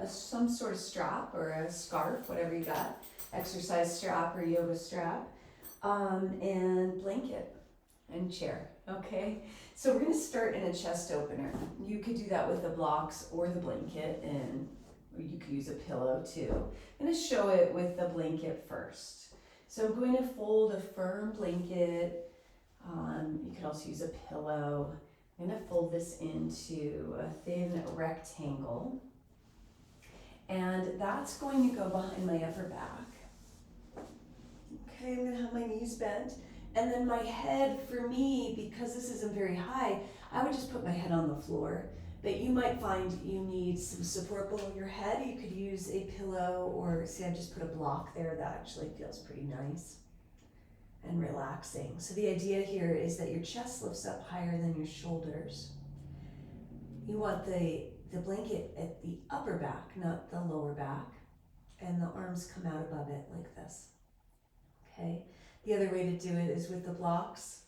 some sort of strap or a scarf, whatever you got, exercise strap or yoga strap, and blanket and chair, okay? So we're gonna start in a chest opener. You could do that with the blocks or the blanket, and or you could use a pillow too. I'm gonna show it with the blanket first. So I'm going to fold a firm blanket. You could also use a pillow. I'm gonna fold this into a thin rectangle. And that's going to go behind my upper back. Okay, I'm gonna have my knees bent. And then my head, for me, because this isn't very high, I would just put my head on the floor. But you might find you need some support below your head. You could use a pillow, or see, I just put a block there. That actually feels pretty nice and relaxing. So the idea here is that your chest lifts up higher than your shoulders. You want the blanket at the upper back, not the lower back, and the arms come out above it like this. Okay. The other way to do it is with the blocks.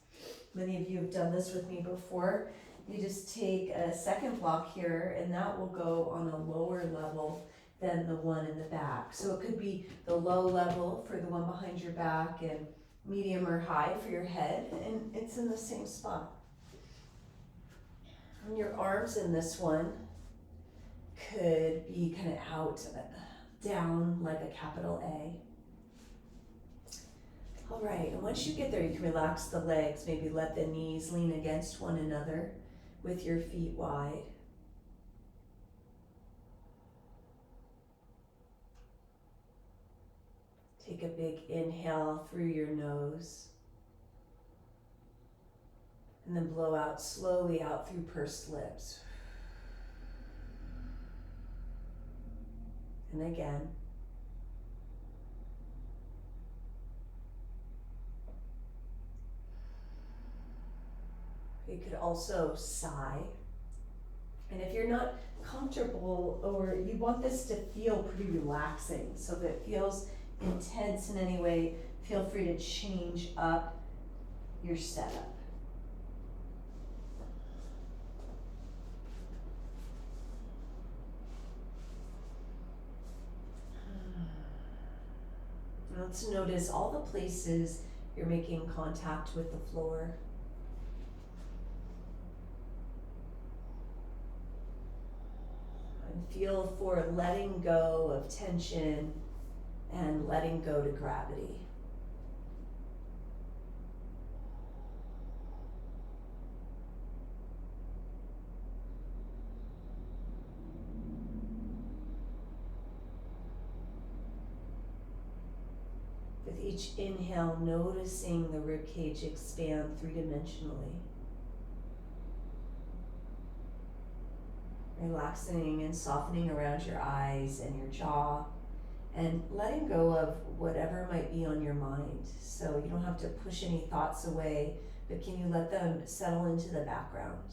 Many of you have done this with me before. You just take a second block here, and that will go on a lower level than the one in the back. So it could be the low level for the one behind your back, and medium or high for your head, and it's in the same spot. And your arms in this one could be kind of out, down like a capital A. All right, and once you get there, you can relax the legs, maybe let the knees lean against one another with your feet wide. Take a big inhale through your nose, and then blow out slowly out through pursed lips. And again. You could also sigh. And if you're not comfortable, or you want this to feel pretty relaxing, so that it feels intense in any way, feel free to change up your setup. Let's notice all the places you're making contact with the floor. And feel for letting go of tension and letting go to gravity. With each inhale, noticing the ribcage expand three-dimensionally. Relaxing and softening around your eyes and your jaw, and letting go of whatever might be on your mind. So you don't have to push any thoughts away, but can you let them settle into the background?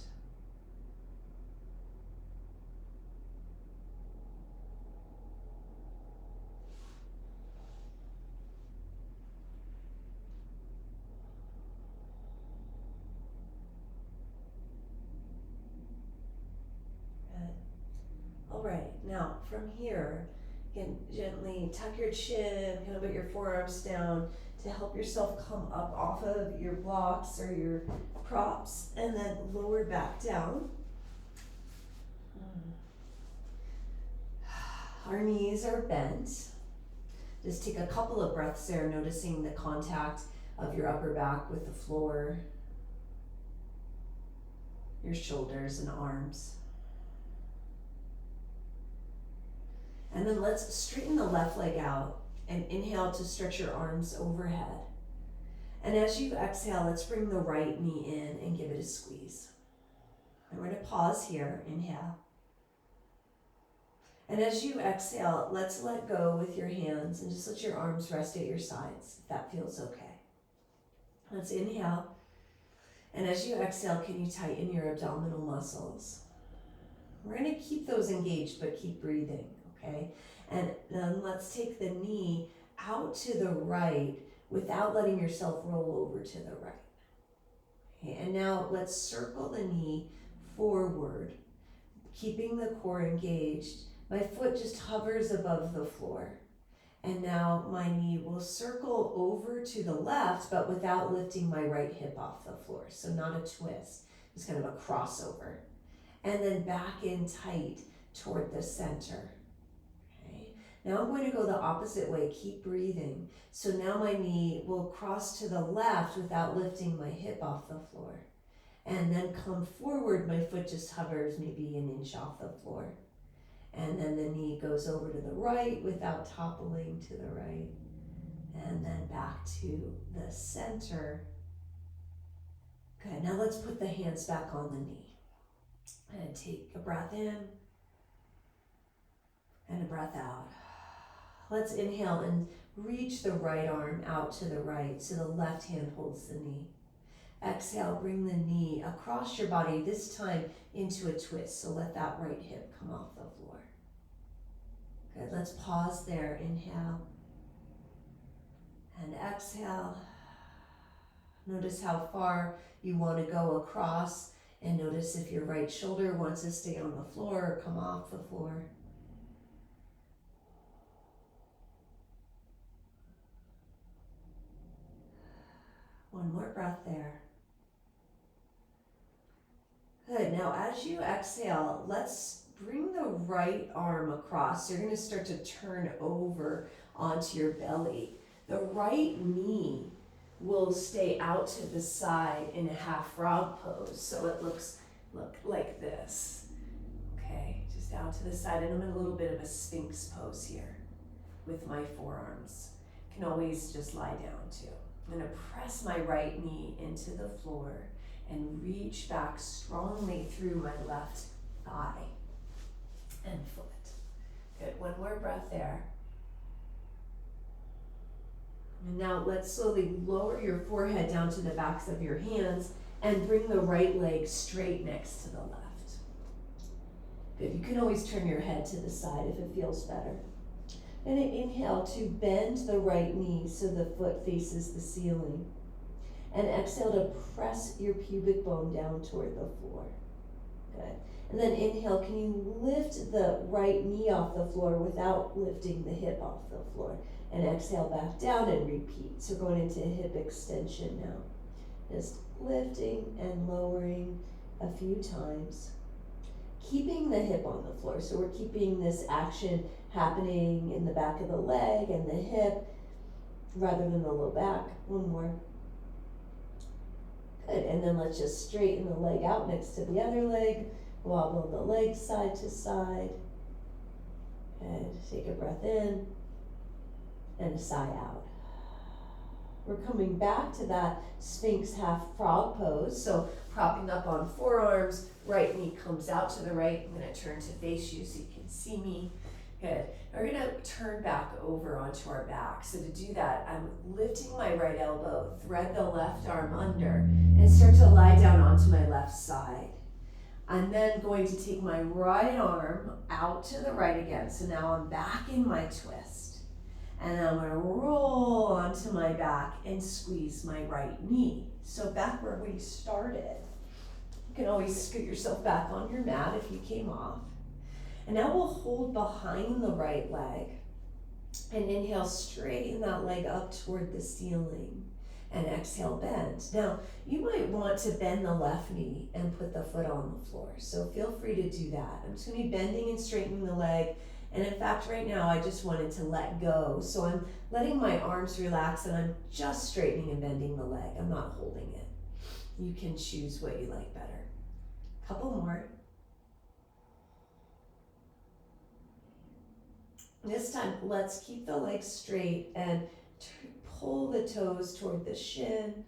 All right, now from here, you can gently tuck your chin, kind of put your forearms down to help yourself come up off of your blocks or your props, and then lower back down. Our knees are bent. Just take a couple of breaths there, noticing the contact of your upper back with the floor, your shoulders and arms. And then let's straighten the left leg out and inhale to stretch your arms overhead. And as you exhale, let's bring the right knee in and give it a squeeze. And we're going to pause here, inhale. And as you exhale, let's let go with your hands and just let your arms rest at your sides, if that feels okay. Let's inhale. And as you exhale, can you tighten your abdominal muscles? We're going to keep those engaged, but keep breathing. Okay, and then let's take the knee out to the right without letting yourself roll over to the right. Okay, and now let's circle the knee forward, keeping the core engaged, My foot just hovers above the floor. And now my knee will circle over to the left, but without lifting my right hip off the floor. So not a twist, it's kind of a crossover. And then back in tight toward the center. Okay. Now I'm going to go the opposite way. Keep breathing. So now my knee will cross to the left without lifting my hip off the floor. And then come forward, my foot just hovers maybe an inch off the floor. And then the knee goes over to the right without toppling to the right. And then back to the center. Good, now let's put the hands back on the knee. And take a breath in and a breath out. Let's inhale and reach the right arm out to the right so the left hand holds the knee. Exhale, bring the knee across your body, this time into a twist. So let that right hip come off the floor. Good, let's pause there. Inhale and exhale. Notice how far you want to go across, and notice if your right shoulder wants to stay on the floor or come off the floor. One more breath there. Good, now as you exhale, let's bring the right arm across. You're gonna start to turn over onto your belly. The right knee will stay out to the side in a half frog pose. So it look like this. Okay, just out to the side. And I'm in a little bit of a sphinx pose here with my forearms. You can always just lie down too. I'm gonna press my right knee into the floor and reach back strongly through my left thigh and foot. Good, one more breath there. And now let's slowly lower your forehead down to the backs of your hands and bring the right leg straight next to the left. Good, you can always turn your head to the side if it feels better. And inhale to bend the right knee so the foot faces the ceiling. And exhale to press your pubic bone down toward the floor. Good. And then inhale, can you lift the right knee off the floor without lifting the hip off the floor? And exhale back down and repeat. So going into hip extension now. Just lifting and lowering a few times. Keeping the hip on the floor. So we're keeping this action happening in the back of the leg and the hip rather than the low back. One more. Good, and then let's just straighten the leg out next to the other leg. Wobble the leg side to side. And take a breath in and a sigh out. We're coming back to that Sphinx half frog pose. So propping up on forearms, right knee comes out to the right. I'm gonna turn to face you so you can see me. Good. We're gonna turn back over onto our back. So to do that, I'm lifting my right elbow, thread the left arm under, and start to lie down onto my left side. I'm then going to take my right arm out to the right again. So now I'm back in my twist. And I'm gonna roll onto my back and squeeze my right knee. So back where we started. You can always scoot yourself back on your mat if you came off. And now we'll hold behind the right leg and inhale, straighten that leg up toward the ceiling and exhale, bend. Now, you might want to bend the left knee and put the foot on the floor. So feel free to do that. I'm just gonna be bending and straightening the leg. And in fact, right now, I just wanted to let go. So I'm letting my arms relax and I'm just straightening and bending the leg. I'm not holding it. You can choose what you like better. Couple more. This time, let's keep the legs straight and pull the toes toward the shin.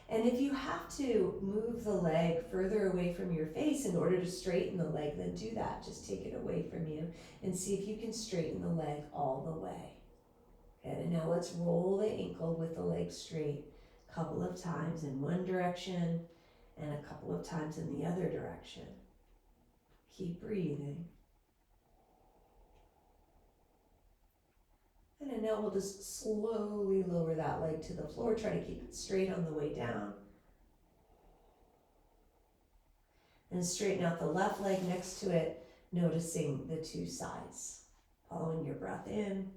And if you have to move the leg further away from your face in order to straighten the leg, then do that. Just take it away from you and see if you can straighten the leg all the way. Good, and now let's roll the ankle with the leg straight a couple of times in one direction and a couple of times in the other direction. Keep breathing. And then now we'll just slowly lower that leg to the floor. Try to keep it straight on the way down. And straighten out the left leg next to it. noticing the two sides, following your breath in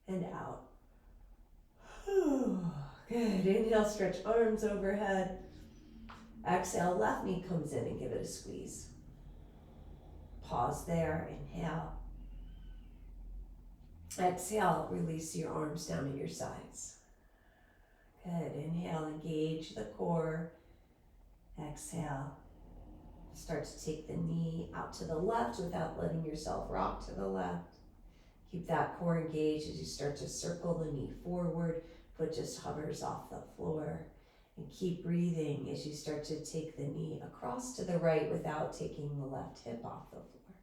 and out. Good. Inhale, stretch arms overhead. Exhale, left knee comes in and give it a squeeze. Pause there, inhale. Exhale, release your arms down at your sides. Good. Inhale, engage the core. Exhale. Start to take the knee out to the left without letting yourself rock to the left. Keep that core engaged as you start to circle the knee forward. Foot just hovers off the floor. And keep breathing as you start to take the knee across to the right without taking the left hip off the floor.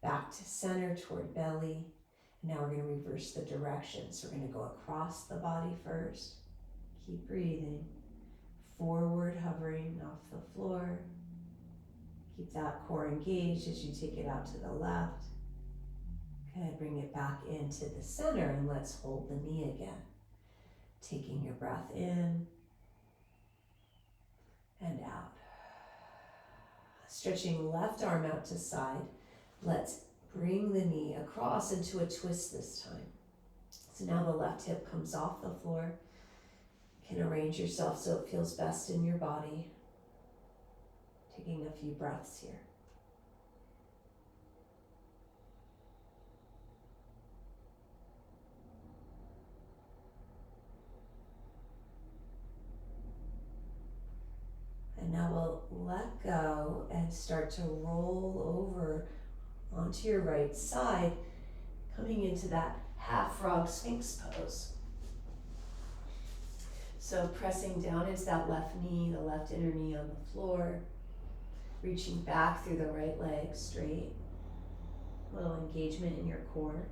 Back to center toward belly. And now we're going to reverse the direction. So we're going to go across the body first. Keep breathing. Forward hovering off the floor. Keep that core engaged as you take it out to the left. Good. Bring it back into the center and let's hold the knee again. Taking your breath in and out. Stretching left arm out to side. Let's bring the knee across into a twist this time. So now the left hip comes off the floor. You can arrange yourself so it feels best in your body. Taking a few breaths here. And now we'll let go and start to roll over onto your right side, coming into that half frog sphinx pose. So pressing down into that left knee, the left inner knee on the floor, reaching back through the right leg straight, a little engagement in your core.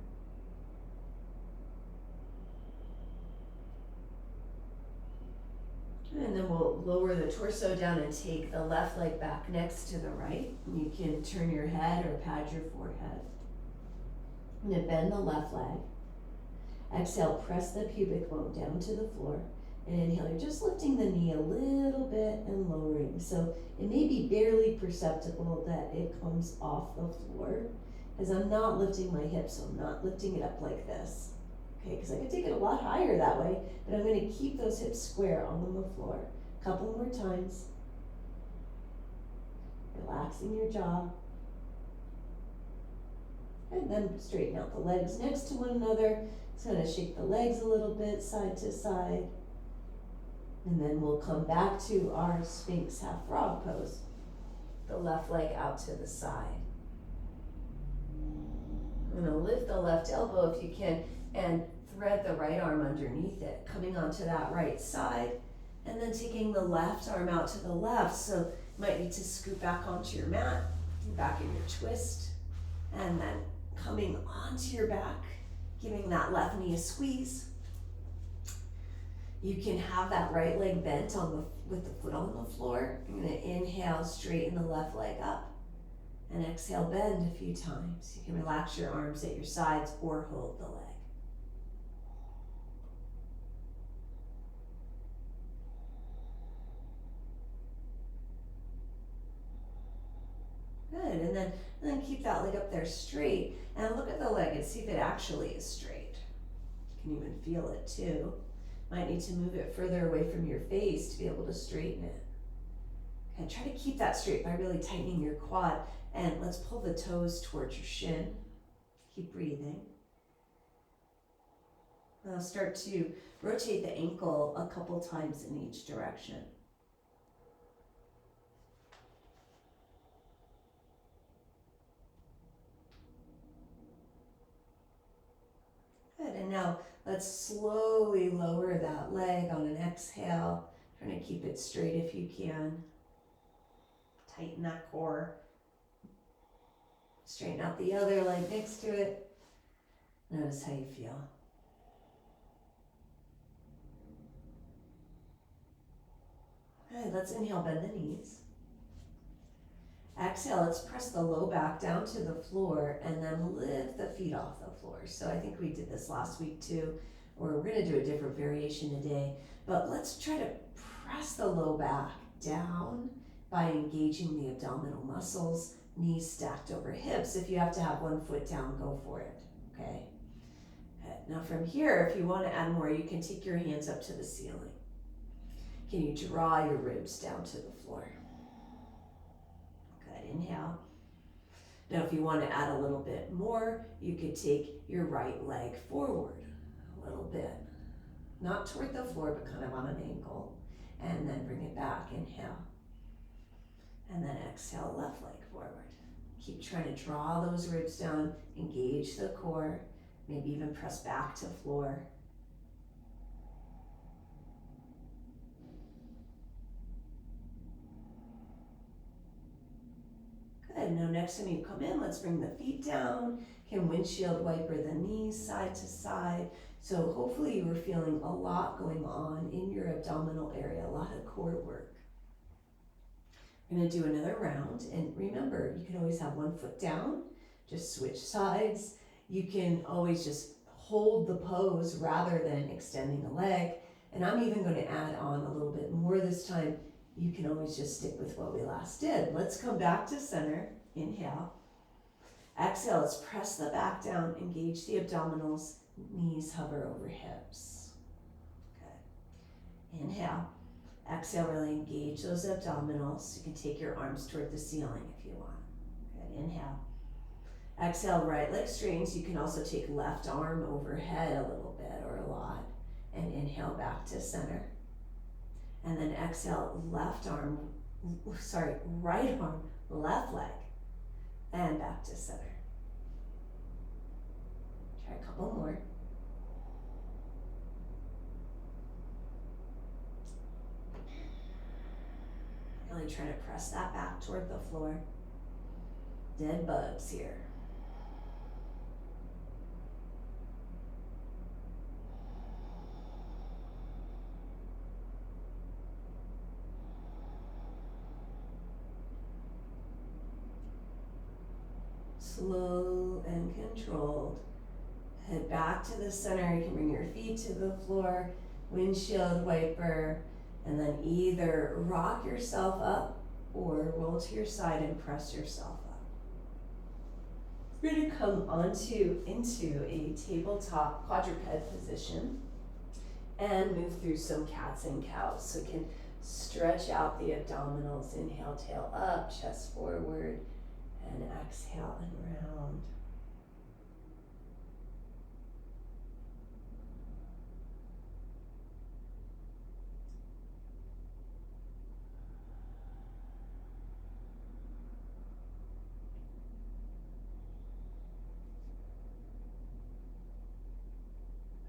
And then we'll lower the torso down and take the left leg back next to the right. You can turn your head or pad your forehead. And then bend the left leg. Exhale, press the pubic bone down to the floor. And inhale, you're just lifting the knee a little bit and lowering. So it may be barely perceptible that it comes off the floor, because I'm not lifting my hips, so I'm not lifting it up like this. Okay, because I could take it a lot higher that way, but I'm going to keep those hips square on the floor. A couple more times. Relaxing your jaw. And then straighten out the legs next to one another. Just going to shake the legs a little bit, side to side. And then we'll come back to our Sphinx half frog pose. The left leg out to the side. I'm going to lift the left elbow if you can and thread the right arm underneath it, coming onto that right side, and then taking the left arm out to the left. So you might need to scoot back onto your mat, back in your twist, and then coming onto your back, giving that left knee a squeeze. You can have that right leg bent with the foot on the floor. I'm going to inhale, straighten the left leg up, and exhale, bend a few times. You can relax your arms at your sides or hold the leg. Good, and then keep that leg up there straight, and look at the leg and see if it actually is straight. You can even feel it too. Might need to move it further away from your face to be able to straighten it. Okay, try to keep that straight by really tightening your quad, and let's pull the toes towards your shin. Keep breathing. Now start to rotate the ankle a couple times in each direction. Good, and now let's slowly lower that leg on an exhale. Trying to keep it straight if you can. Tighten that core. Straighten out the other leg next to it. Notice how you feel. Good, let's inhale, bend the knees. Exhale, let's press the low back down to the floor and then lift the feet off the floor. So I think we did this last week too, or we're gonna do a different variation today. But let's try to press the low back down by engaging the abdominal muscles. Knees stacked over hips. If you have to have one foot down, go for it, okay? Good. Now from here, if you want to add more, you can take your hands up to the ceiling. Can you draw your ribs down to the floor? Good, inhale. Now if you want to add a little bit more, you could take your right leg forward a little bit. Not toward the floor, but kind of on an angle. And then bring it back, inhale. And then exhale, left leg forward. Keep trying to draw those ribs down, engage the core, maybe even press back to floor. Good, now next time you come in, let's bring the feet down. Can windshield wiper the knees side to side. So hopefully you were feeling a lot going on in your abdominal area, a lot of core work. We're gonna do another round, and remember, you can always have one foot down, just switch sides. You can always just hold the pose rather than extending a leg. And I'm even gonna add on a little bit more this time. You can always just stick with what we last did. Let's come back to center, inhale. Exhale, let's press the back down, engage the abdominals, knees hover over hips. Good. Inhale. Exhale, really engage those abdominals. You can take your arms toward the ceiling if you want. Good, inhale. Exhale, right leg straightens. You can also take left arm overhead a little bit or a lot. And inhale back to center. And then exhale, right arm, left leg. And back to center. Try a couple more. Really trying to press that back toward the floor. Dead bugs here. Slow and controlled. Head back to the center. You can bring your feet to the floor, windshield wiper, and then either rock yourself up or roll to your side and press yourself up. We're going to come into a tabletop quadruped position and move through some cats and cows. So you can stretch out the abdominals. Inhale, tail up, chest forward, and exhale and round.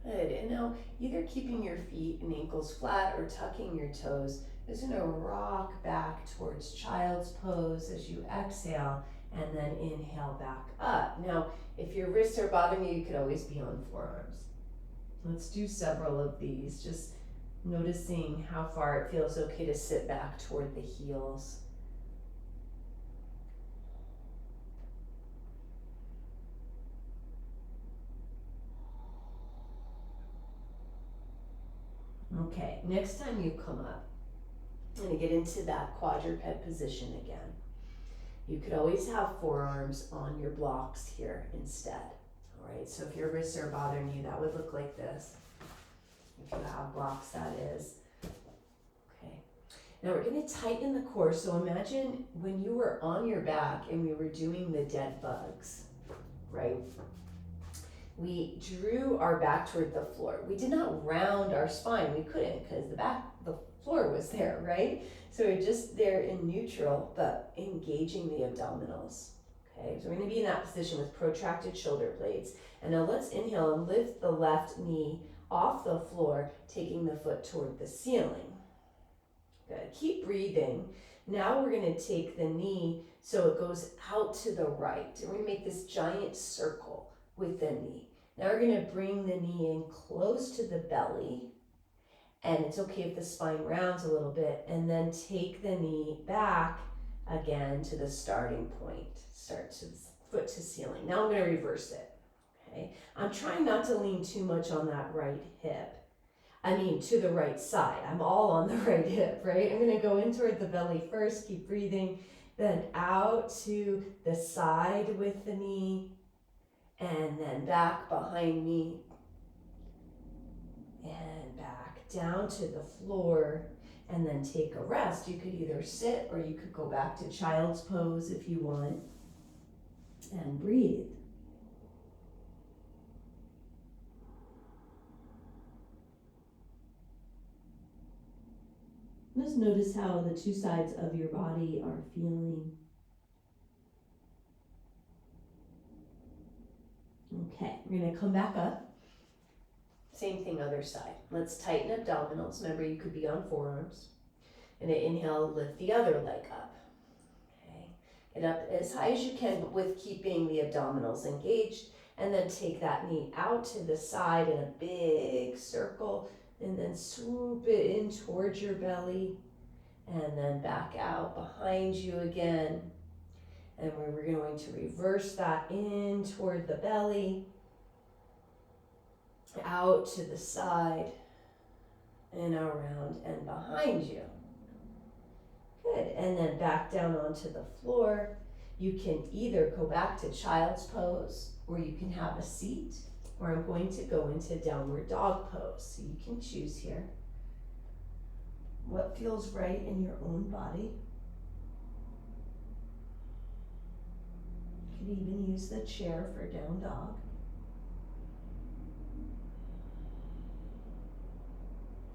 Good, and now either keeping your feet and ankles flat or tucking your toes is going to rock back towards child's pose as you exhale and then inhale back up. Now, if your wrists are bothering you, you could always be on forearms. Let's do several of these, just noticing how far it feels okay to sit back toward the heels. Okay, next time you come up, I'm going to get into that quadruped position again. You could always have forearms on your blocks here instead. All right, so if your wrists are bothering you, that would look like this. If you have blocks, that is. Okay, now we're going to tighten the core. So imagine when you were on your back and we were doing the dead bugs, right? We drew our back toward the floor. We did not round our spine. We couldn't because the floor was there, right? So we're just there in neutral, but engaging the abdominals. Okay, so we're going to be in that position with protracted shoulder blades. And now let's inhale and lift the left knee off the floor, taking the foot toward the ceiling. Good. Keep breathing. Now we're going to take the knee so it goes out to the right. And we're going to make this giant circle with the knee. Now we're going to bring the knee in close to the belly. And it's okay if the spine rounds a little bit. And then take the knee back again to the starting point. Start to foot to ceiling. Now I'm going to reverse it. Okay. I'm trying not to lean too much on that right hip. To the right side. I'm all on the right hip, right? I'm going to go in toward the belly first. Keep breathing. then out to the side with the knee, and then back behind me, and back down to the floor, and then take a rest. You could either sit or you could go back to child's pose if you want, and breathe. Just notice how the two sides of your body are feeling. Okay, we're gonna come back up. Same thing, other side. Let's tighten abdominals. Remember, you could be on forearms. And inhale, lift the other leg up. Okay, get up as high as you can with keeping the abdominals engaged. And then take that knee out to the side in a big circle. And then swoop it in towards your belly. And then back out behind you again. And we're going to reverse that in toward the belly, out to the side, and around and behind you. Good, and then back down onto the floor. You can either go back to child's pose, or you can have a seat, or I'm going to go into downward dog pose. So you can choose here what feels right in your own body. You could even use the chair for down dog.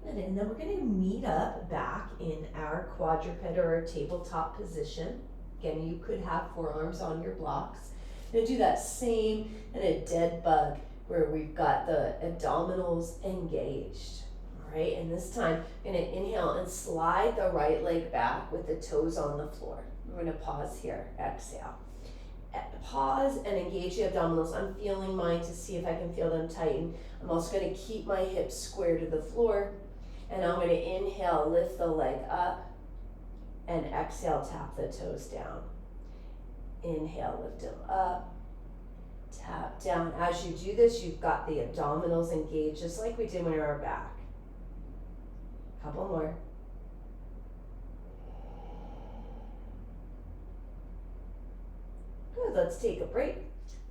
Good, and then we're going to meet up back in our quadruped or our tabletop position. Again, you could have forearms on your blocks. We're going to do that same in a dead bug where we've got the abdominals engaged. All right, and this time I'm going to inhale and slide the right leg back with the toes on the floor. We're going to pause here, exhale. Pause and engage the abdominals. I'm feeling mine to see if I can feel them tighten. I'm also going to keep my hips square to the floor. And I'm going to inhale, lift the leg up, and exhale, tap the toes down. Inhale, lift them up, tap down. As you do this, you've got the abdominals engaged, just like we did when we were back. Couple more. Good, let's take a break.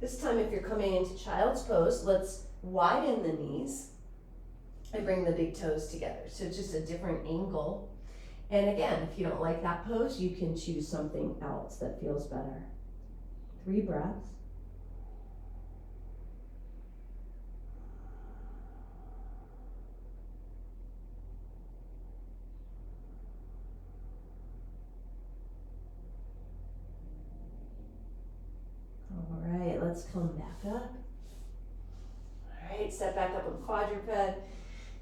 This time, if you're coming into child's pose, let's widen the knees. I bring the big toes together, so it's just a different angle. And again, if you don't like that pose, you can choose something else that feels better. 3 breaths. All right, let's come back up. All right, step back up in quadruped.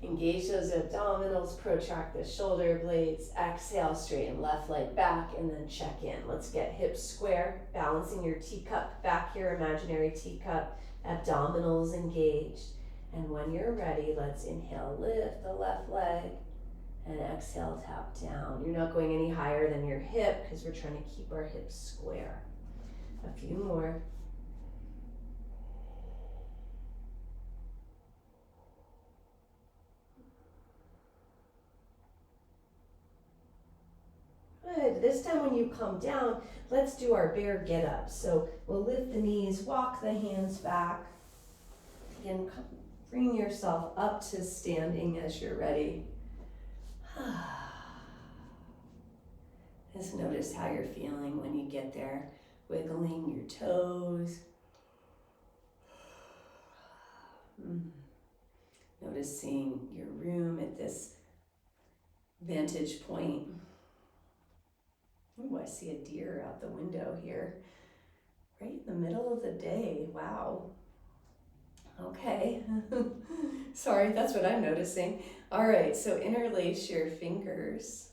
Engage those abdominals, protract the shoulder blades, exhale, straighten left leg back, and then check in. Let's get hips square, balancing your teacup back here, imaginary teacup, abdominals engaged. And when you're ready, let's inhale, lift the left leg, and exhale, tap down. You're not going any higher than your hip because we're trying to keep our hips square. A few more. Good. This time when you come down, let's do our bear get up. So we'll lift the knees, walk the hands back. Again, bring yourself up to standing as you're ready. Just notice how you're feeling when you get there. Wiggling your toes. Noticing your room at this vantage point. Oh, I see a deer out the window here. Right in the middle of the day. Wow. Okay. Sorry, that's what I'm noticing. All right, so interlace your fingers.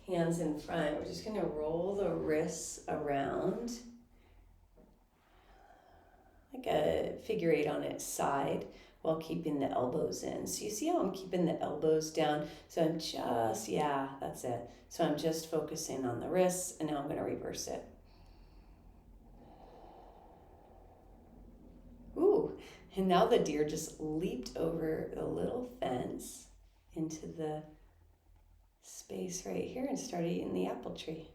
Hands in front. We're just going to roll the wrists around like a figure 8 on its side while keeping the elbows in. So you see how I'm keeping the elbows down? So I'm just, yeah, that's it. So I'm just focusing on the wrists, and now I'm going to reverse it. Ooh, and now the deer just leaped over the little fence into the space right here and started eating the apple tree.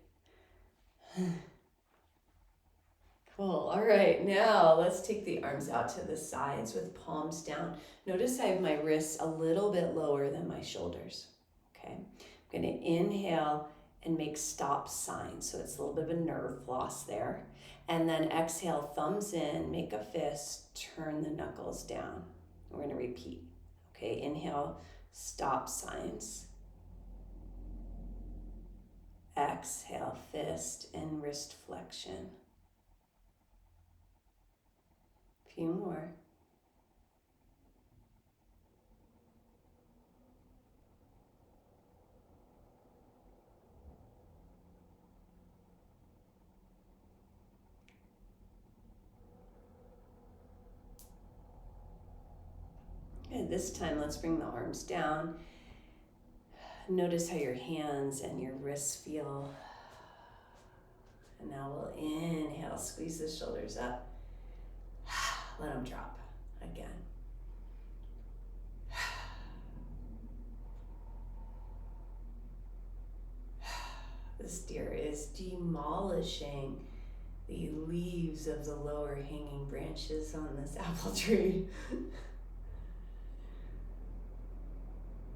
Cool. All right, now let's take the arms out to the sides with palms down. Notice I have my wrists a little bit lower than my shoulders. Okay, I'm going to inhale and make stop signs. So it's a little bit of a nerve loss there. And then exhale, thumbs in, make a fist, turn the knuckles down. We're going to repeat. Okay, inhale, stop signs. Exhale, fist and wrist flexion. Few more. And this time, let's bring the arms down. Notice how your hands and your wrists feel. And now we'll inhale, squeeze the shoulders up. Let them drop again. This deer is demolishing the leaves of the lower hanging branches on this apple tree.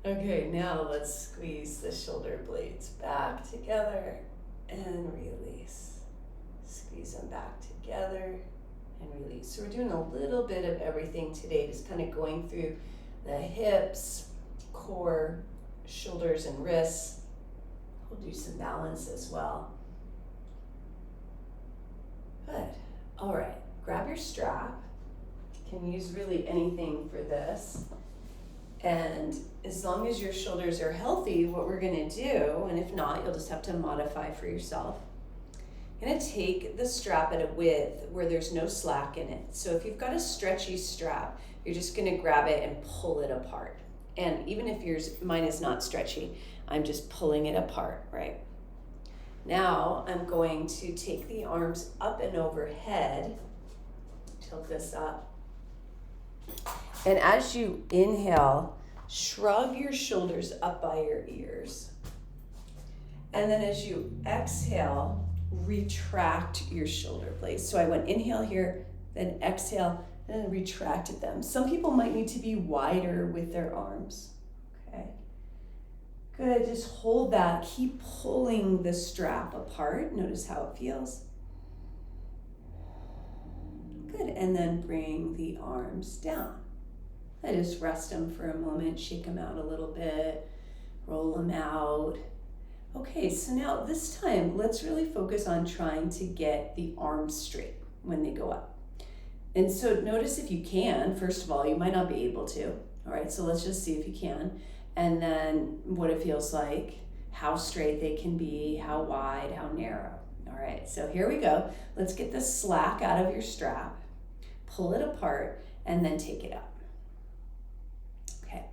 Okay, now let's squeeze the shoulder blades back together and release. Squeeze them back together and release. So we're doing a little bit of everything today, just kind of going through the hips, core, shoulders, and wrists. We'll do some balance as well. Good. All right, grab your strap. You can use really anything for this. And as long as your shoulders are healthy, what we're gonna do, and if not, you'll just have to modify for yourself. You're gonna take the strap at a width where there's no slack in it. So if you've got a stretchy strap, you're just gonna grab it and pull it apart. And even if mine is not stretchy, I'm just pulling it apart, right? Now I'm going to take the arms up and overhead, tilt this up. And as you inhale, shrug your shoulders up by your ears. And then as you exhale, retract your shoulder blades. So I went inhale here, then exhale, and then retracted them. Some people might need to be wider with their arms. Okay. Good, just hold that. Keep pulling the strap apart. Notice how it feels. Good, and then bring the arms down. I just rest them for a moment, shake them out a little bit, roll them out. Okay, so now this time, let's really focus on trying to get the arms straight when they go up. And so notice if you can, first of all, you might not be able to. All right, so let's just see if you can. And then what it feels like, how straight they can be, how wide, how narrow. All right, so here we go. Let's get the slack out of your strap, pull it apart, and then take it up. Okay,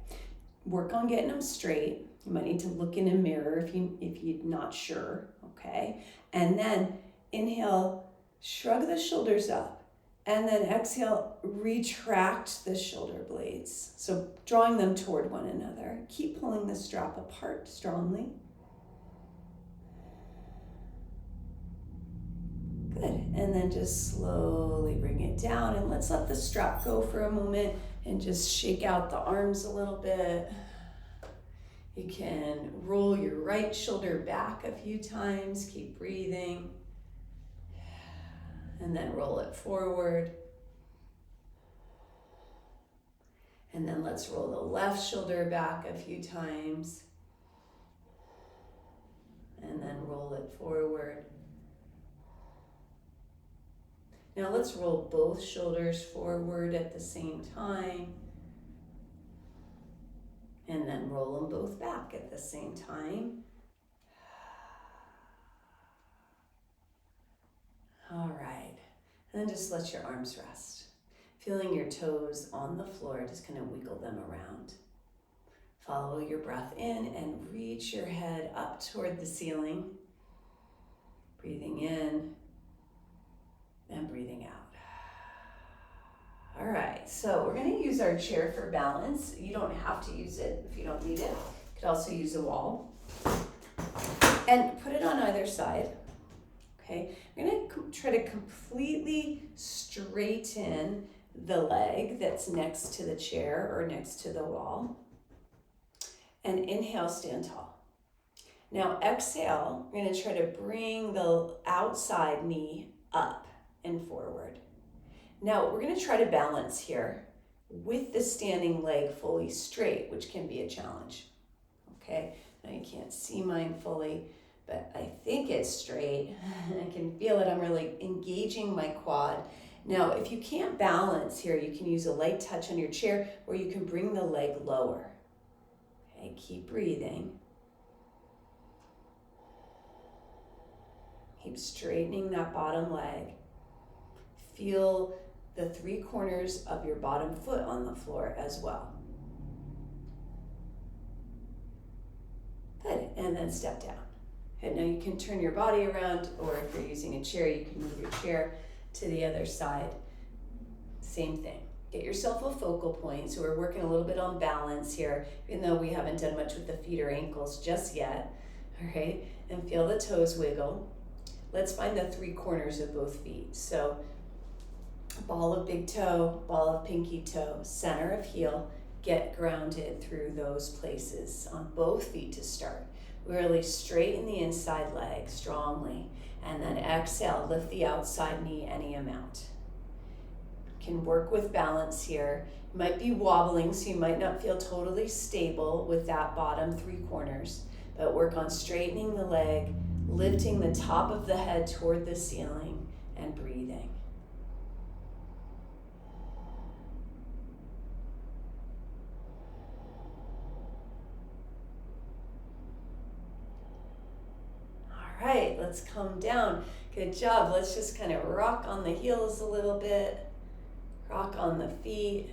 work on getting them straight. You might need to look in a mirror if you're not sure, okay? And then inhale, shrug the shoulders up, and then exhale, retract the shoulder blades. So drawing them toward one another. Keep pulling the strap apart strongly. Good, and then just slowly bring it down, and let's let the strap go for a moment and just shake out the arms a little bit. You can roll your right shoulder back a few times, keep breathing, and then roll it forward. And then let's roll the left shoulder back a few times, and then roll it forward. Now let's roll both shoulders forward at the same time, and then roll them both back at the same time. All right, and then just let your arms rest. Feeling your toes on the floor, just kind of wiggle them around. Follow your breath in and reach your head up toward the ceiling. Breathing in and breathing out. All right, so we're gonna use our chair for balance. You don't have to use it if you don't need it. You could also use a wall. And put it on either side, okay? I'm gonna try to completely straighten the leg that's next to the chair or next to the wall. And inhale, stand tall. Now exhale, we're gonna try to bring the outside knee up and forward. Now we're gonna try to balance here with the standing leg fully straight, which can be a challenge, okay? Now you can't see mine fully, but I think it's straight. I can feel it, I'm really engaging my quad. Now, if you can't balance here, you can use a light touch on your chair, or you can bring the leg lower. Okay, keep breathing. Keep straightening that bottom leg. Feel the 3 corners of your bottom foot on the floor as well. Good, and then step down. And now you can turn your body around, or if you're using a chair, you can move your chair to the other side. Same thing. Get yourself a focal point. So we're working a little bit on balance here, even though we haven't done much with the feet or ankles just yet. All right, and feel the toes wiggle. Let's find the 3 corners of both feet. So ball of big toe, ball of pinky toe, center of heel. Get grounded through those places on both feet to start. Really straighten the inside leg strongly, and then exhale, lift the outside knee any amount. Can work with balance here. You might be wobbling, so you might not feel totally stable with that bottom 3 corners, but work on straightening the leg, lifting the top of the head toward the ceiling, and breathing. All right, let's come down. Good job. Let's just kind of rock on the heels a little bit. Rock on the feet.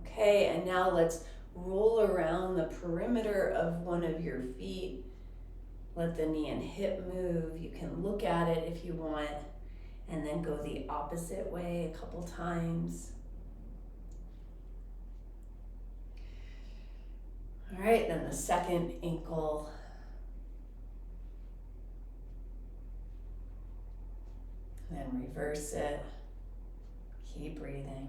Okay, and now let's roll around the perimeter of one of your feet. Let the knee and hip move. You can look at it if you want, and then go the opposite way a couple times. All right, then the second ankle. Then reverse it. Keep breathing.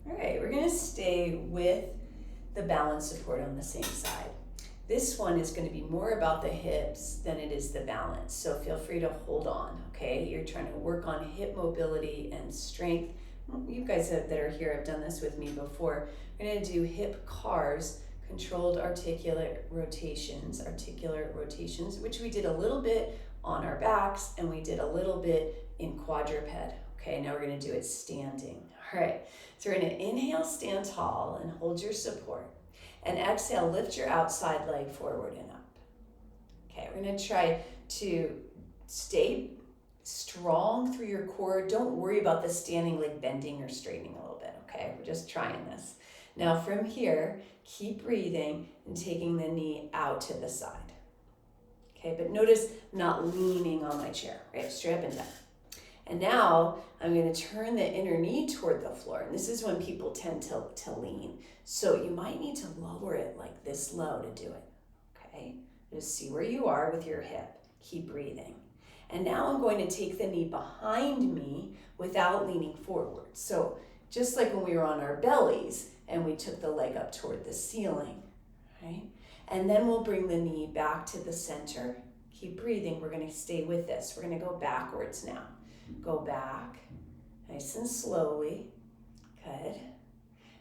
All right, we're gonna stay with the balance support on the same side. This one is gonna be more about the hips than it is the balance, so feel free to hold on, okay? You're trying to work on hip mobility and strength. You guys that are here have done this with me before. We're gonna do hip cars, controlled articular rotations, which we did a little bit on our backs and we did a little bit in quadruped. Okay, now we're gonna do it standing. All right, so we're gonna inhale, stand tall and hold your support. And exhale, lift your outside leg forward and up. Okay, we're gonna try to stay strong through your core. Don't worry about the standing leg bending or straightening a little bit, okay? We're just trying this. Now from here, keep breathing and taking the knee out to the side. Okay, but notice I'm not leaning on my chair, right? Straight up and down. And now I'm gonna turn the inner knee toward the floor. And this is when people tend to lean. So you might need to lower it like this low to do it, okay? Just see where you are with your hip. Keep breathing. And now I'm going to take the knee behind me without leaning forward. So just like when we were on our bellies and we took the leg up toward the ceiling, right? And then we'll bring the knee back to the center. Keep breathing. We're gonna stay with this. We're gonna go backwards now. Go back, nice and slowly. Good.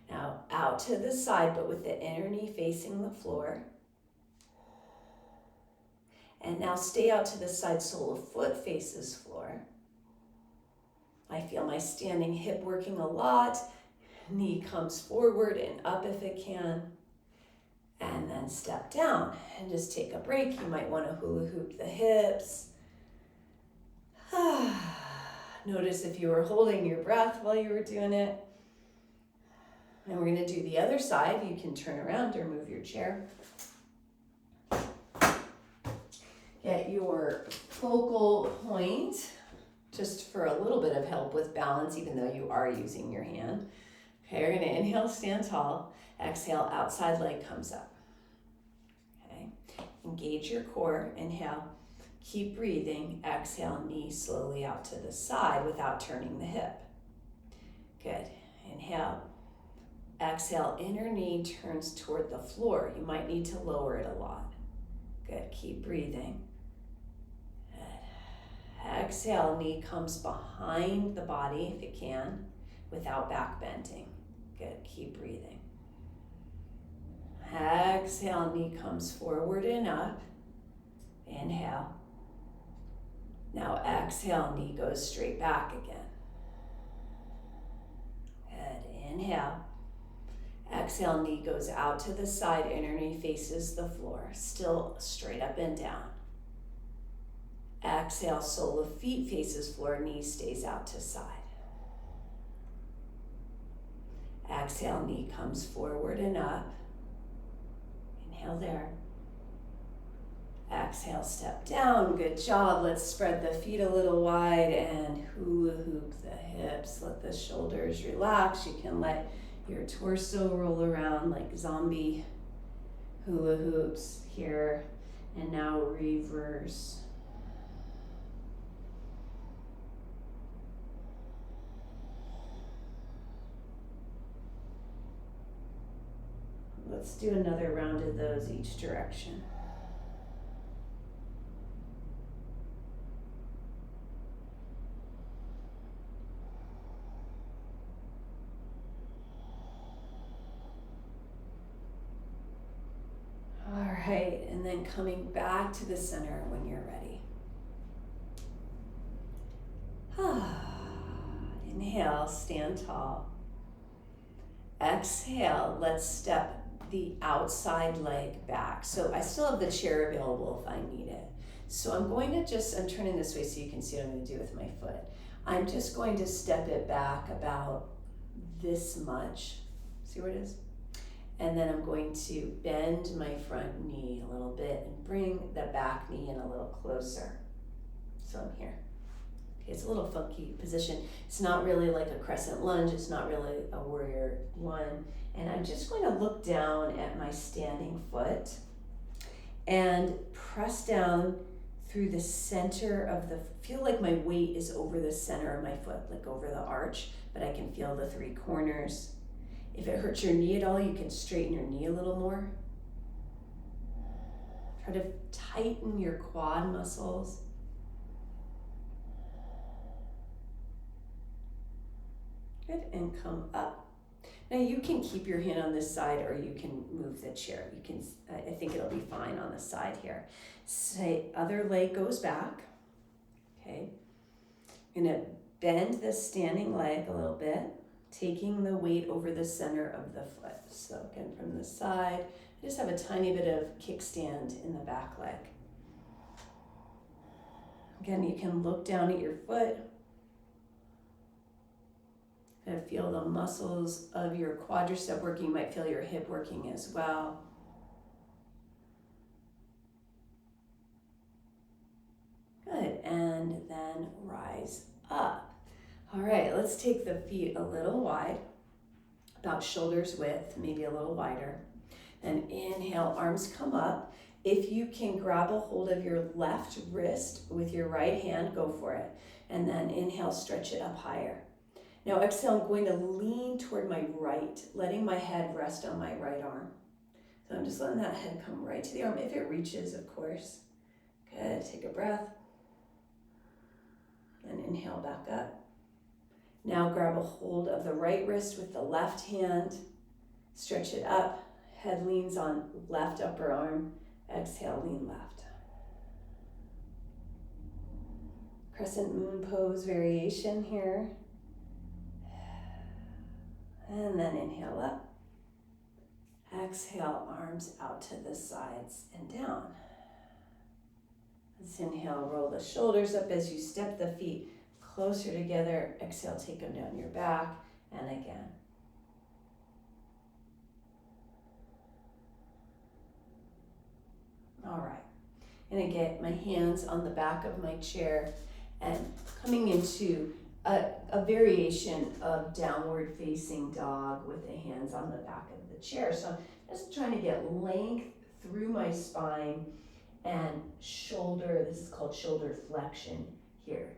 Now out to the side, but with the inner knee facing the floor. And now stay out to the side, sole of foot faces floor. I feel my standing hip working a lot. Knee comes forward and up if it can. And then step down and just take a break. You might want to hula hoop the hips. Notice if you were holding your breath while you were doing it. And we're going to do the other side. You can turn around or move your chair. Get your focal point, just for a little bit of help with balance, even though you are using your hand. Okay, you're gonna inhale, stand tall. Exhale, outside leg comes up. Okay, engage your core, inhale. Keep breathing, exhale, knee slowly out to the side without turning the hip. Good, inhale. Exhale, inner knee turns toward the floor. You might need to lower it a lot. Good, keep breathing. Good. Exhale, knee comes behind the body if it can, without back bending. Good, keep breathing. Exhale, knee comes forward and up. Inhale. Now exhale, knee goes straight back again. Good, inhale. Exhale, knee goes out to the side, inner knee faces the floor, still straight up and down. Exhale, sole of feet faces floor, knee stays out to side. Exhale, knee comes forward and up. Inhale there. Exhale, step down. Good job. Let's spread the feet a little wide and hula hoop the hips. Let the shoulders relax. You can let your torso roll around like zombie hula hoops here. And now reverse. Let's do another round of those each direction. All right, and then coming back to the center when you're ready. Inhale, stand tall. Exhale, let's step the outside leg back. So I still have the chair available if I need it. So I'm turning this way so you can see what I'm going to do with my foot. I'm just going to step it back about this much. See where it is? And then I'm going to bend my front knee a little bit and bring the back knee in a little closer. So I'm here. Okay, it's a little funky position. It's not really like a crescent lunge. It's not really a warrior one. And I'm just going to look down at my standing foot and press down through the center of feel like my weight is over the center of my foot, like over the arch, but I can feel the three corners. If it hurts your knee at all, you can straighten your knee a little more. Try to tighten your quad muscles. Good, and come up. Now you can keep your hand on this side or you can move the chair. I think it'll be fine on the side here. Say other leg goes back. Okay. I'm gonna bend the standing leg a little bit, taking the weight over the center of the foot. So again, from the side, I just have a tiny bit of kickstand in the back leg. Again, you can look down at your foot. Kind of feel the muscles of your quadricep working. You might feel your hip working as well. Good, and then rise up. All right, let's take the feet a little wide, about shoulders width, maybe a little wider. Then inhale, arms come up. If you can grab a hold of your left wrist with your right hand, go for it. And then inhale, stretch it up higher. Now exhale, I'm going to lean toward my right, letting my head rest on my right arm. So I'm just letting that head come right to the arm, if it reaches, of course. Good, take a breath. And inhale back up. Now grab a hold of the right wrist with the left hand. Stretch it up. Head leans on left upper arm. Exhale, lean left. Crescent moon pose variation here. And then inhale up. Exhale, arms out to the sides and down. Let's inhale, roll the shoulders up as you step the feet closer together. Exhale, take them down your back, and again. All right, I'm gonna get my hands on the back of my chair and coming into a variation of downward facing dog with the hands on the back of the chair. So I'm just trying to get length through my spine and shoulder, this is called shoulder flexion here.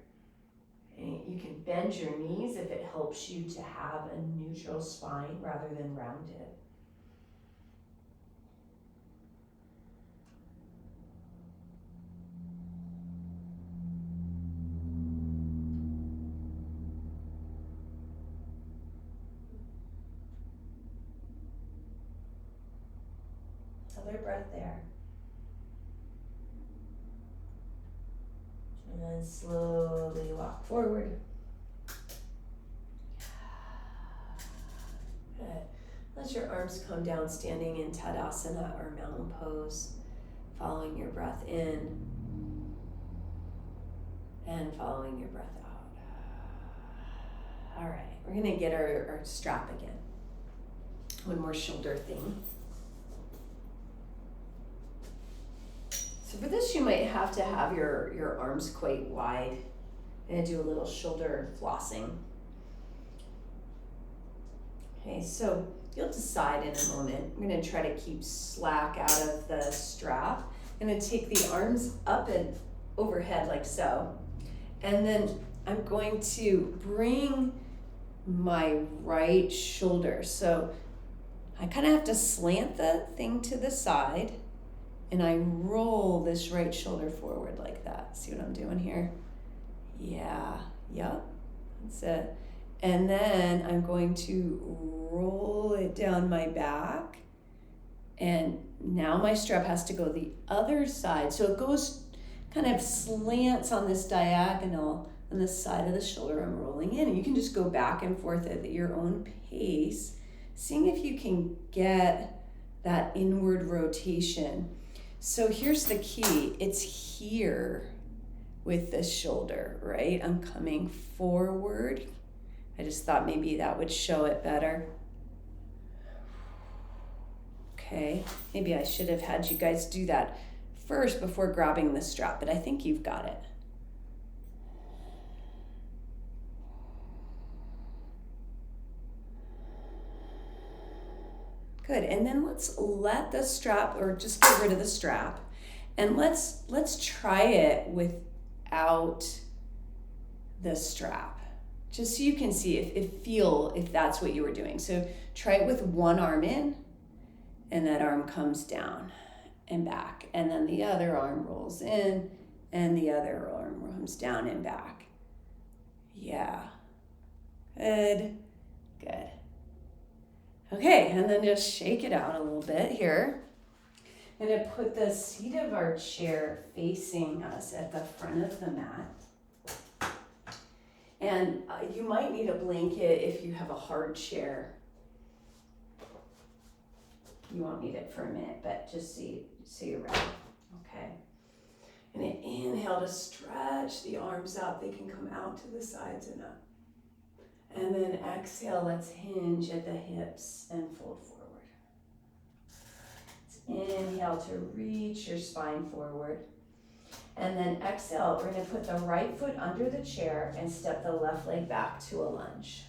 And you can bend your knees if it helps you to have a neutral spine rather than rounded. Another breath there. And then slowly walk forward. Good. Let your arms come down, standing in Tadasana or mountain pose, following your breath in and following your breath out. All right, we're gonna get our strap again. One more shoulder thing. So for this, you might have to have your arms quite wide. I'm gonna do a little shoulder flossing. Okay, so you'll decide in a moment. I'm gonna try to keep slack out of the strap. I'm gonna take the arms up and overhead like so. And then I'm going to bring my right shoulder. So I kind of have to slant the thing to the side, and I roll this right shoulder forward like that. See what I'm doing here? Yeah, yep, that's it. And then I'm going to roll it down my back. And now my strap has to go the other side. So it goes, kind of slants on this diagonal on the side of the shoulder I'm rolling in. And you can just go back and forth at your own pace, seeing if you can get that inward rotation. So here's the key. It's here with the shoulder, right? I'm coming forward. I just thought maybe that would show it better. Okay, maybe I should have had you guys do that first before grabbing the strap, but I think you've got it. Good, and then let's let the strap, or just get rid of the strap, and let's try it without the strap, just so you can see if that's what you were doing. So try it with one arm in, and that arm comes down and back, and then the other arm rolls in, and the other arm comes down and back. Yeah, good. Okay, and then just shake it out a little bit here. I'm gonna put the seat of our chair facing us at the front of the mat. And you might need a blanket if you have a hard chair. You won't need it for a minute, but just so you're ready. Okay. And then inhale to stretch the arms out. They can come out to the sides and up. And then exhale, let's hinge at the hips and fold forward. Let's inhale to reach your spine forward. And then exhale, we're gonna put the right foot under the chair and step the left leg back to a lunge.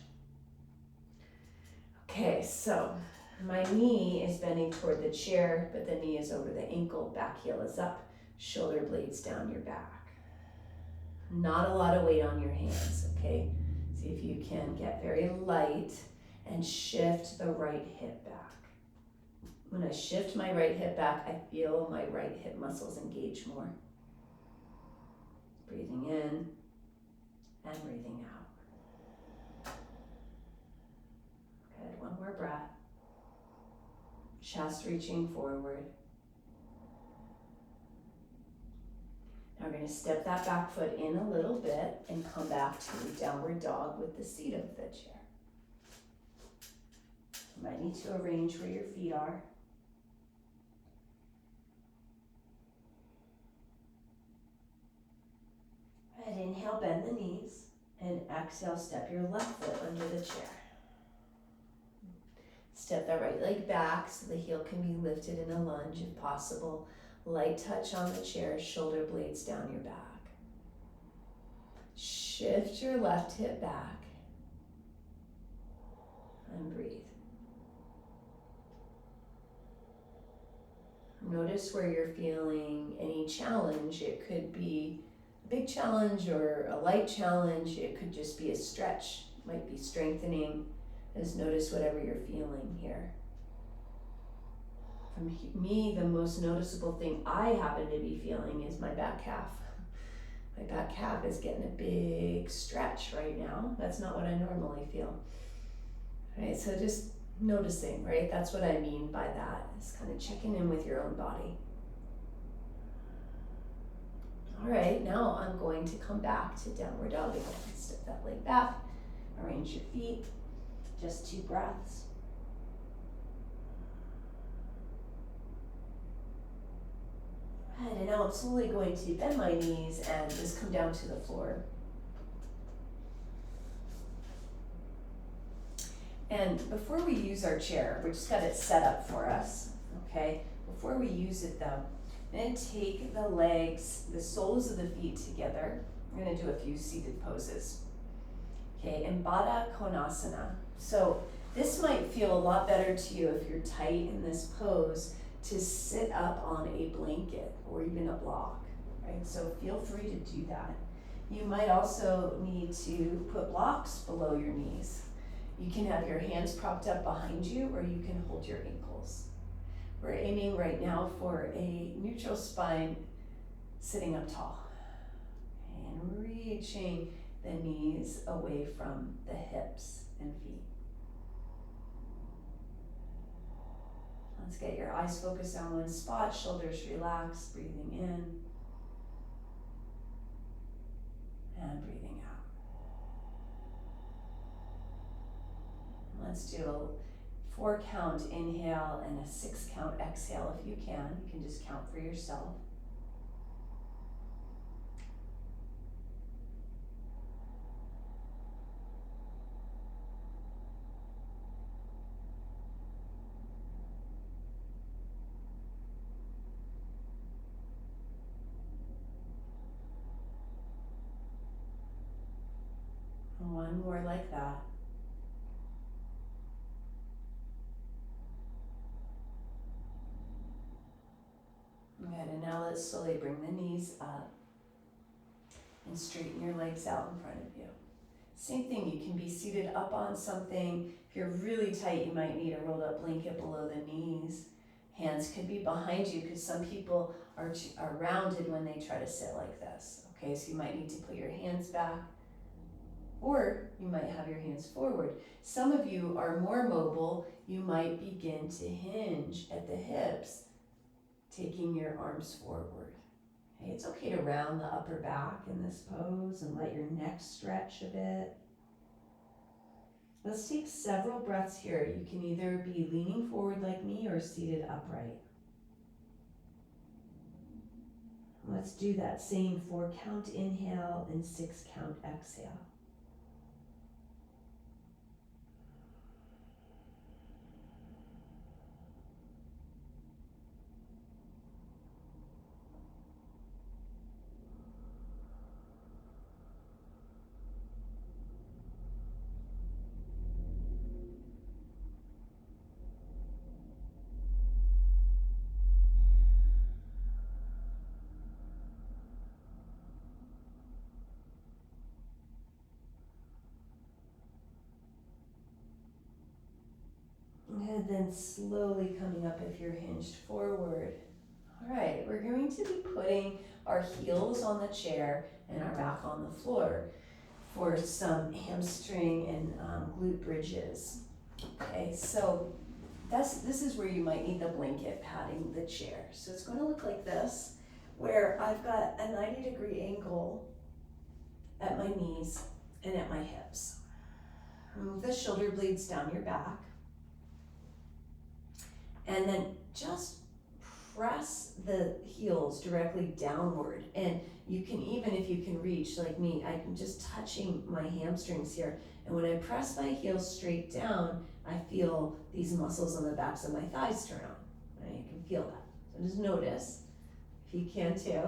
Okay, so my knee is bending toward the chair, but the knee is over the ankle, back heel is up, shoulder blades down your back. Not a lot of weight on your hands, okay? See if you can get very light and shift the right hip back. When I shift my right hip back, I feel my right hip muscles engage more. Breathing in and breathing out. Good, one more breath. Chest reaching forward. Now we're going to step that back foot in a little bit and come back to downward dog with the seat of the chair. You might need to arrange where your feet are. Good, inhale, bend the knees, and exhale, step your left foot under the chair. Step the right leg back so the heel can be lifted in a lunge if possible. Light touch on the chair, shoulder blades down your back. Shift your left hip back and breathe. Notice where you're feeling any challenge. It could be a big challenge or a light challenge. It could just be a stretch. It might be strengthening. Just notice whatever you're feeling here. For me, the most noticeable thing I happen to be feeling is my back calf. My back calf is getting a big stretch right now. That's not what I normally feel. Right, so just noticing, right? That's what I mean by that. Is kind of checking in with your own body. All right, now I'm going to come back to downward dog again. Step that leg back, arrange your feet, just 2 breaths. Right, and now I'm slowly going to bend my knees and just come down to the floor. And before we use our chair, we just got it set up for us, okay? Before we use it though, I'm gonna take the legs, the soles of the feet together. I'm gonna do a few seated poses. Okay, and Baddha Konasana. So this might feel a lot better to you if you're tight in this pose to sit up on a blanket or even a block, right? So feel free to do that. You might also need to put blocks below your knees. You can have your hands propped up behind you or you can hold your ankles. We're aiming right now for a neutral spine sitting up tall. And reaching the knees away from the hips and feet. Let's get your eyes focused on one spot, shoulders relaxed, breathing in and breathing out. Let's do a 4 count inhale and a 6 count exhale if you can. You can just count for yourself. And 1 more like that. Good, and now let's slowly bring the knees up and straighten your legs out in front of you. Same thing, you can be seated up on something. If you're really tight, you might need a rolled up blanket below the knees. Hands could be behind you because some people are rounded when they try to sit like this. Okay, so you might need to put your hands back or you might have your hands forward. Some of you are more mobile. You might begin to hinge at the hips, taking your arms forward. Okay, it's okay to round the upper back in this pose and let your neck stretch a bit. Let's take several breaths here. You can either be leaning forward like me or seated upright. Let's do that same 4 count inhale and 6 count exhale. And then slowly coming up if you're hinged forward. All right, we're going to be putting our heels on the chair and our back on the floor for some hamstring and glute bridges. Okay, so this is where you might need the blanket padding the chair. So it's going to look like this, where I've got a 90-degree angle at my knees and at my hips. Move the shoulder blades down your back. And then just press the heels directly downward. And you can, even if you can reach like me, I'm just touching my hamstrings here. And when I press my heels straight down, I feel these muscles on the backs of my thighs turn on. Right? You can feel that. So just notice, if you can too.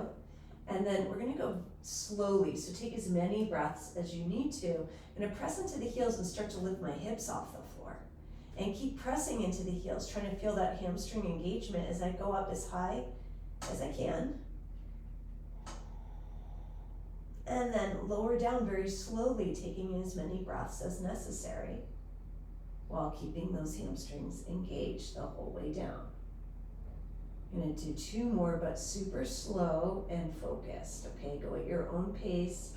And then we're gonna go slowly, so take as many breaths as you need to. I'm gonna press into the heels and start to lift my hips off the floor. And keep pressing into the heels, trying to feel that hamstring engagement as I go up as high as I can. And then lower down very slowly, taking in as many breaths as necessary while keeping those hamstrings engaged the whole way down. I'm gonna do 2 more, but super slow and focused, okay? Go at your own pace.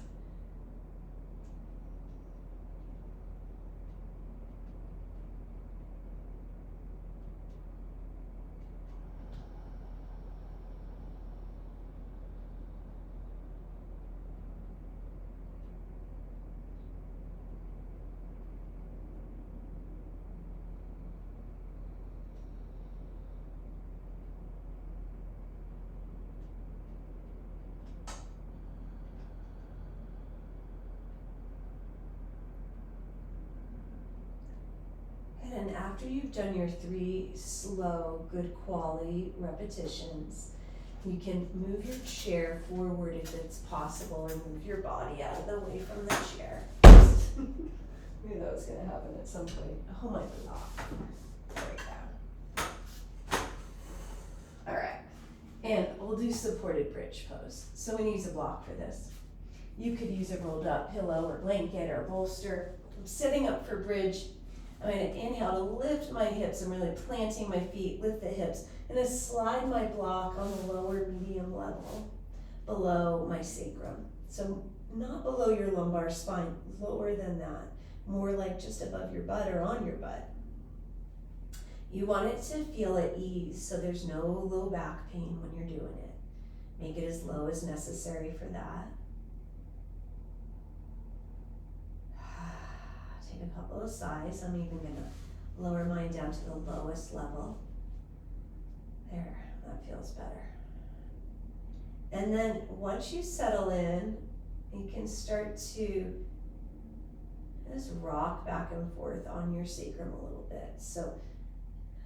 And after you've done your 3 slow, good quality repetitions, you can move your chair forward if it's possible, or move your body out of the way from the chair. Knew that was gonna happen at some point. Oh my God. There we go. All right, and we'll do supported bridge pose. So we're gonna use a block for this. You could use a rolled up pillow or blanket or bolster. I'm sitting up for bridge. I'm gonna inhale to lift my hips. I'm really planting my feet, lift the hips. I'm gonna slide my block on the lower medium level below my sacrum. So not below your lumbar spine, lower than that. More like just above your butt or on your butt. You want it to feel at ease, so there's no low back pain when you're doing it. Make it as low as necessary for that. Take a couple of sighs. I'm even gonna lower mine down to the lowest level. There, that feels better. And then once you settle in, you can start to just rock back and forth on your sacrum a little bit. So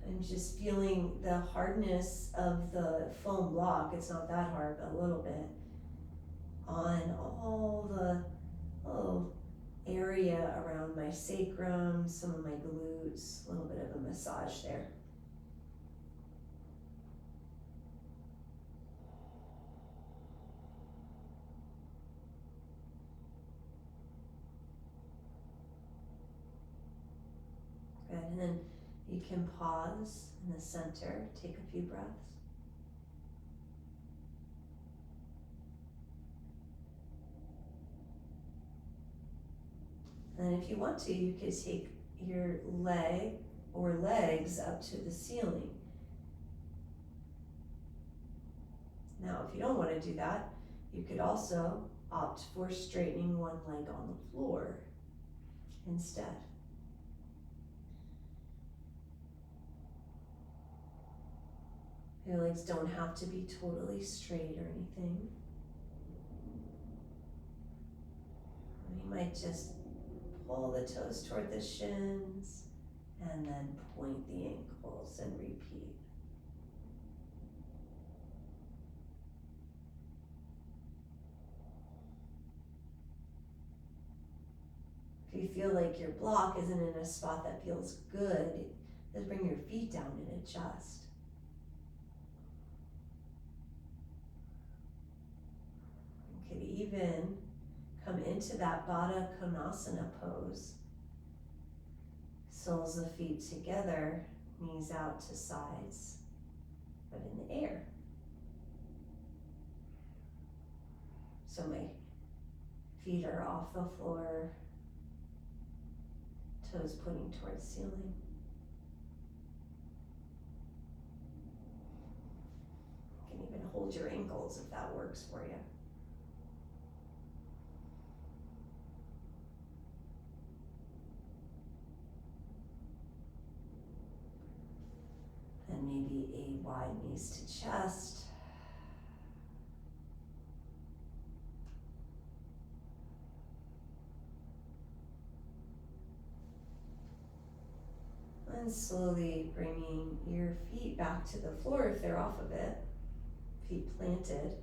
I'm just feeling the hardness of the foam block. It's not that hard, but a little bit on all the area around my sacrum, some of my glutes, a little bit of a massage there. Good, and then you can pause in the center, take a few breaths. And if you want to, you could take your leg or legs up to the ceiling. Now, if you don't want to do that, you could also opt for straightening one leg on the floor instead. Your legs don't have to be totally straight or anything. You might just pull the toes toward the shins and then point the ankles and repeat. If you feel like your block isn't in a spot that feels good, just bring your feet down and adjust. You could even come into that Baddha Konasana pose. Soles of feet together, knees out to sides, but in the air. So my feet are off the floor, toes pointing towards the ceiling. You can even hold your ankles if that works for you. And maybe a wide knees to chest. And slowly bringing your feet back to the floor if they're off of it, feet planted.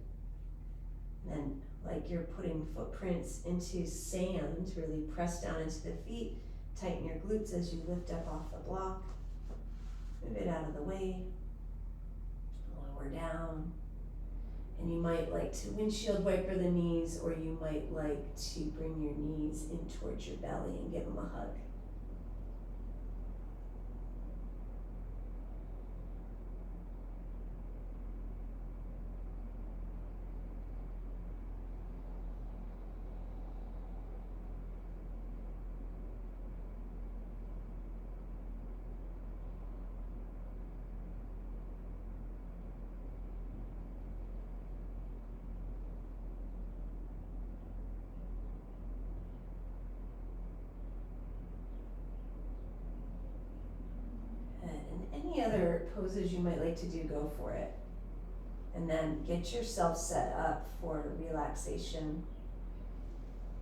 Then, like you're putting footprints into sand, really press down into the feet, tighten your glutes as you lift up off the block. Move it out of the way, lower down. And you might like to windshield wiper the knees, or you might like to bring your knees in towards your belly and give them a hug. And any other poses you might like to do, go for it. And then get yourself set up for relaxation.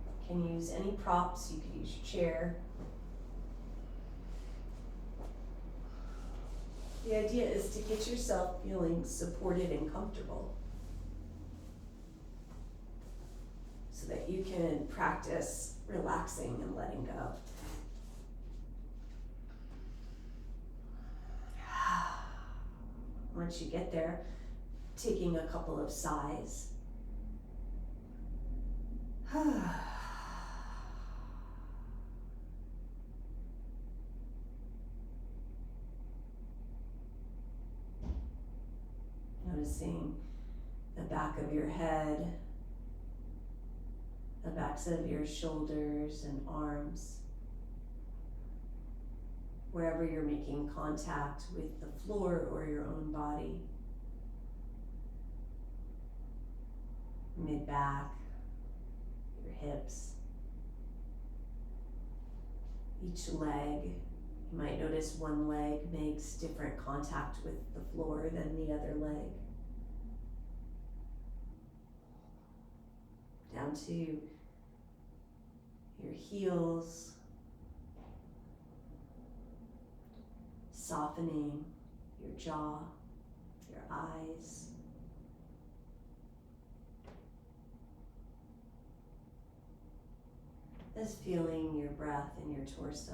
You can use any props, you could use your chair. The idea is to get yourself feeling supported and comfortable so that you can practice relaxing and letting go. Once you get there, taking a couple of sighs. Noticing the back of your head, the backs of your shoulders and arms, wherever you're making contact with the floor or your own body. Mid-back, your hips, each leg. You might notice one leg makes different contact with the floor than the other leg. Down to your heels, softening your jaw, your eyes. Just feeling your breath in your torso.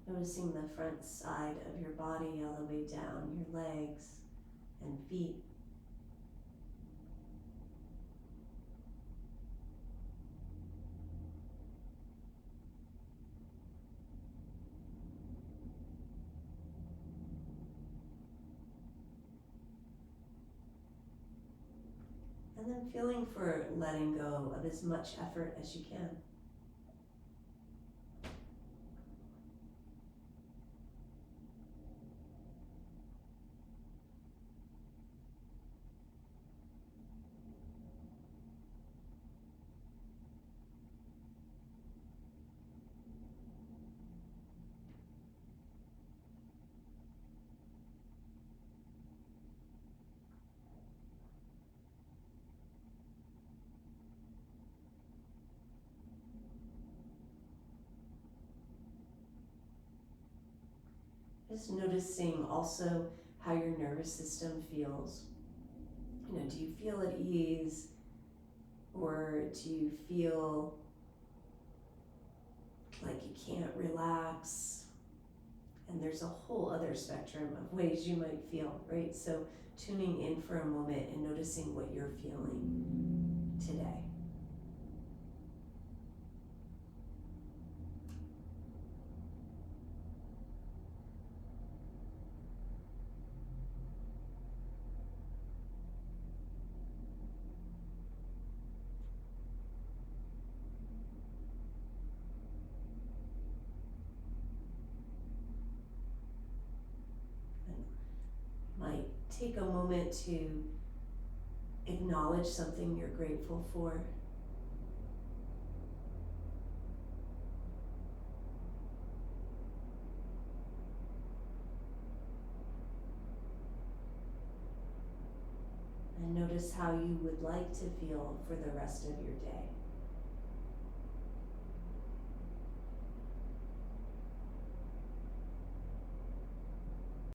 Noticing the front side of your body all the way down, your legs and feet. And then feeling for letting go of as much effort as you can. Just noticing also how your nervous system feels. Do you feel at ease, or do you feel like you can't relax? And there's a whole other spectrum of ways you might feel, right? So tuning in for a moment and noticing what you're feeling today. Might take a moment to acknowledge something you're grateful for. And notice how you would like to feel for the rest of your day.